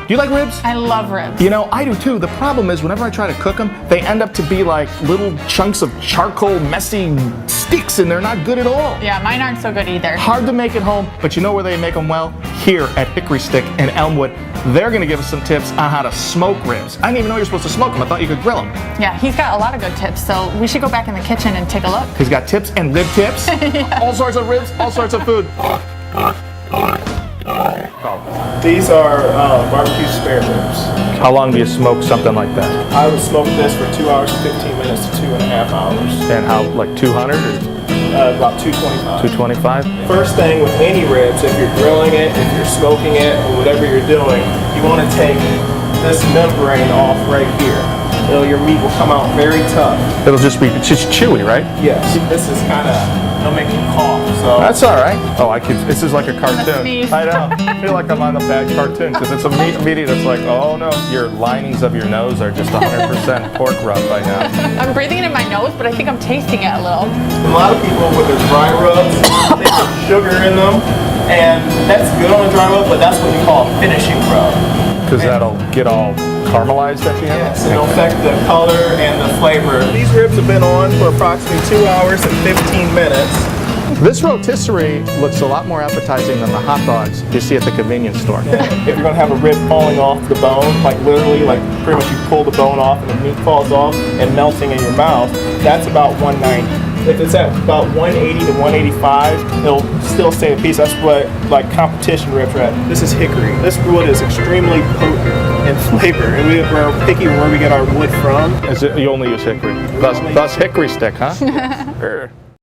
Do you like ribs? I love ribs. You know, I do too. The problem is whenever I try to cook them, they end up to be like little chunks of charcoal, messy sticks, and they're not good at all. Yeah, mine aren't so good either. Hard to make at home, but you know where they make them well? Here at Hick'ry Stick in Elmwood. They're gonna give us some tips on how to smoke ribs. I didn't even know you're supposed to smoke them. I thought you could grill them. Yeah, he's got a lot of good tips, so we should go back in the kitchen and take a look. He's got tips and rib tips. Yeah. All sorts of ribs, all sorts of food. These are barbecue spare ribs. How long do you smoke something like that? I would smoke this for 2 hours and 15 minutes to 2.5 hours. And how, like 200 or About 225. 225? First thing with any ribs, if you're grilling it, if you're smoking it, or whatever you're doing, you want to take this membrane off right here. Your meat will come out very tough. It'll just be, it's just chewy, right? Yes. This is kind of, it'll make you cough. So That's all right. Oh, this is like a cartoon. sneeze. I know. I feel like I'm on a bad cartoon because it's a meaty that's like, oh no, your linings of your nose are just 100% pork rub by now. I'm breathing it in my nose, but I think I'm tasting it a little. a lot of people with their dry rubs, they put sugar in them, and that's good on a dry rub, but that's what we call a finishing rub. Because that'll get all caramelized at the end? Yes, it'll affect the color and the flavor. These ribs have been on for approximately 2 hours and 15 minutes. This rotisserie looks a lot more appetizing than the hot dogs you see at the convenience store. If you're gonna have a rib falling off the bone, like literally, like pretty much you pull the bone off and the meat falls off and melting in your mouth, that's about 190. If it's at about 180 to 185, it'll still stay in piece. That's what like competition ribs are at. This is hickory. This wood is extremely potent in flavor, and we're picky where we get our wood from. You only use hickory. Thus Hick'ry Stick, huh?